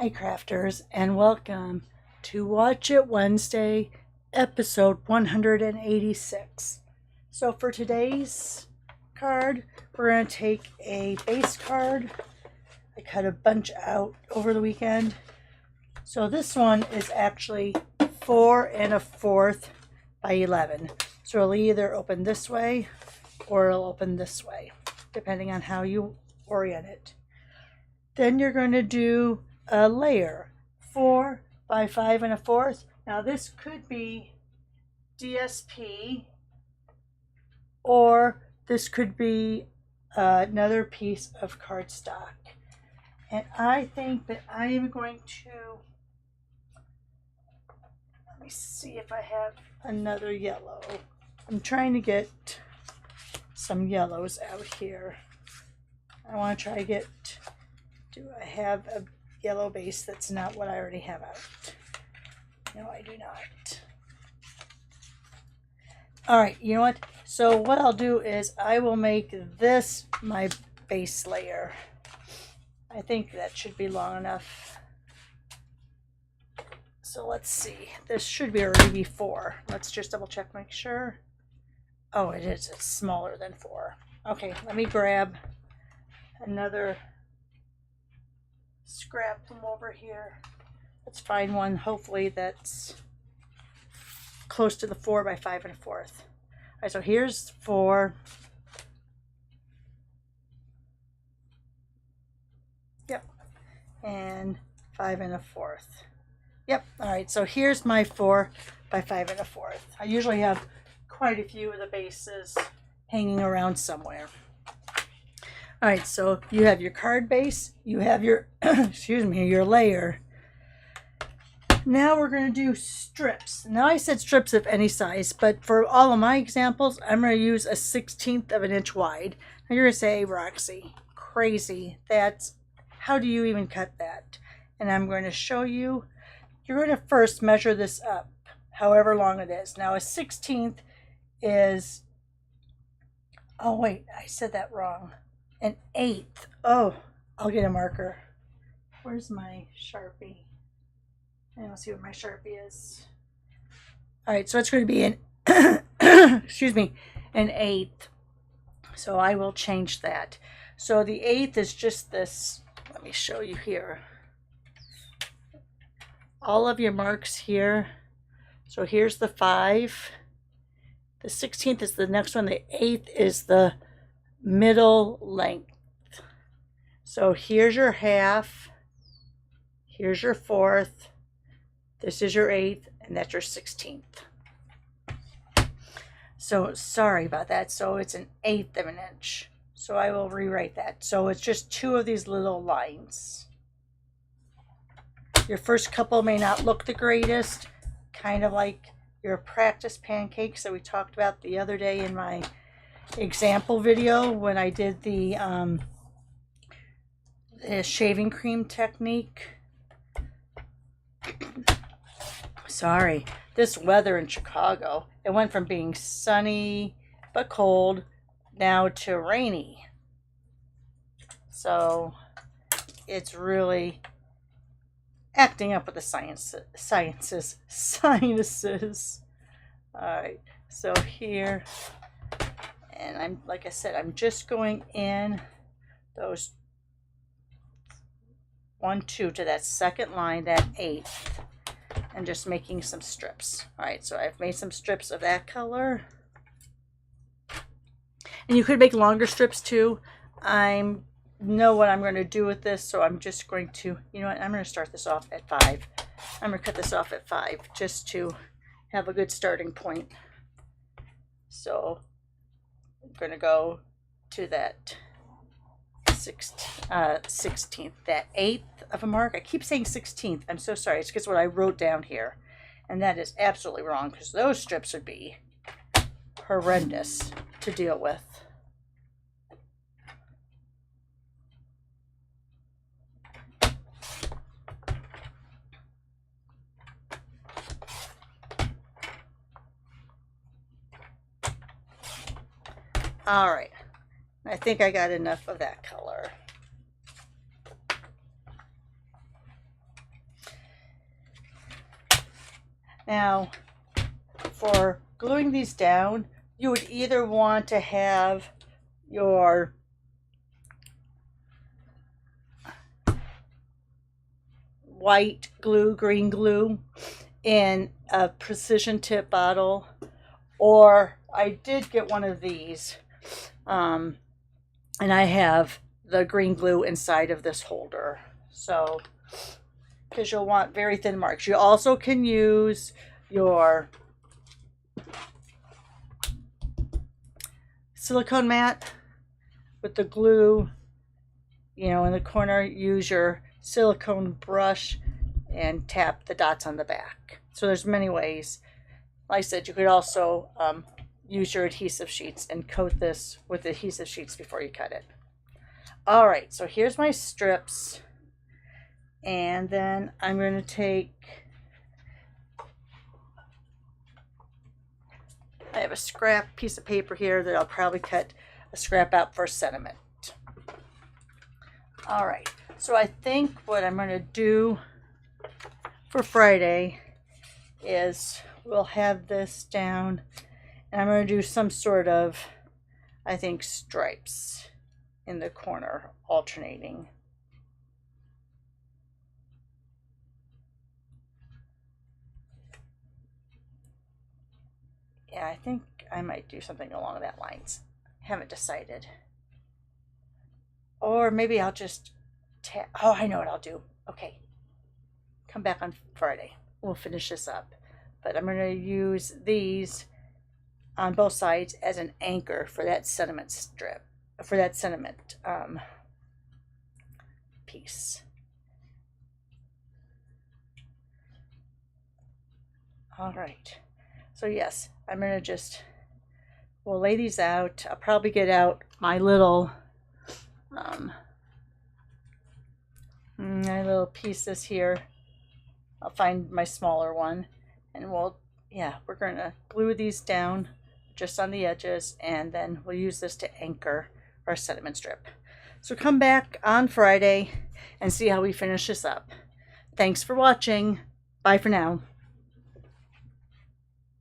Hi crafters, and welcome to Watch It Wednesday, episode 186. So for today's card, we're going to take a base card. I cut a bunch out over the weekend. So this one is actually 4 1/4 by 11. So it'll either open this way or it'll open this way, depending on how you orient it. Then you're going to do a layer 4 by 5 1/4. Now this could be DSP or this could be another piece of cardstock. And I think that I am going to, let me see if I have another yellow. I'm trying to get some yellows out here. I want to try to get, do I have a yellow base that's not what I already have out? No, I do not. All right, you know what? So what I'll do is I will make this my base layer. I think that should be long enough. So let's see. This should be already be 4. Let's just double check, make sure. Oh, it is. It's smaller than 4. Okay, let me grab another scrap from over here. Let's find one, hopefully that's close to the 4 by 5 1/4. All right, so here's 4. Yep, and 5 1/4. Yep. All right, so here's my 4 by 5 1/4. I usually have quite a few of the bases hanging around somewhere. All right, so you have your card base, you have your, excuse me, your layer. Now we're going to do strips. Now I said strips of any size, but for all of my examples, I'm going to use a 1/16 of an inch wide. Now you're going to say, Roxy, crazy. That's, how do you even cut that? And I'm going to show you. You're going to first measure this up, however long it is. Now a 1/16 is, oh wait, I said that wrong. An 1/8. Oh, I'll get a marker. Where's my Sharpie? I don't see what my Sharpie is. All right, so it's going to be an, excuse me, an 1/8. So I will change that. So the 1/8 is just this. Let me show you here. All of your marks here. So here's the 5. The 1/16 is the next one. The 1/8 is the middle length. So here's your half, here's your 4th, this is your 1/8, and that's your 1/16. So sorry about that. So it's an 1/8 of an inch. So I will rewrite that. So it's just 2 of these little lines. Your first couple may not look the greatest, kind of like your practice pancakes that we talked about the other day in my example video when I did the shaving cream technique. Sorry, this weather in Chicago, it went from being sunny but cold now to rainy. So it's really acting up with the sinuses. All right, so here. And I'm, like I said, I'm just going in those 1, 2 to that second line, that 1/8, and just making some strips. All right, so I've made some strips of that color. And you could make longer strips too. I know what I'm going to do with this, so I'm just going to, you know what, I'm going to start this off at 5. I'm going to cut this off at 5 just to have a good starting point. So I'm going to go to that 16th, that 1/8 of a mark. I keep saying 16th. I'm so sorry. It's because what I wrote down here. And that is absolutely wrong because those strips would be horrendous to deal with. All right. I think I got enough of that color. Now, for gluing these down, you would either want to have your white glue, green glue in a precision tip bottle, or I did get one of these, and I have the green glue inside of this holder. So, because you'll want very thin marks. You also can use your silicone mat with the glue, in the corner. Use your silicone brush and tap the dots on the back. So there's many ways. Like I said, you could also use your adhesive sheets and coat this with adhesive sheets before you cut it. All right, so here's my strips. And then I'm going to take, I have a scrap piece of paper here that I'll probably cut a scrap out for sentiment. All right, so I think what I'm going to do for Friday is we'll have this down, and I'm going to do some sort of, I think, stripes in the corner, alternating. Yeah, I think I might do something along that lines. Haven't decided. Or maybe I'll just oh, I know what I'll do. Okay. Come back on Friday. We'll finish this up. But I'm going to use these on both sides as an anchor for that sentiment strip, for that sentiment piece. All right. So yes, I'm going to we'll lay these out. I'll probably get out my little pieces here. I'll find my smaller one, and we're going to glue these down just on the edges, and then we'll use this to anchor our sentiment strip. So come back on Friday and see how we finish this up. Thanks for watching. Bye for now.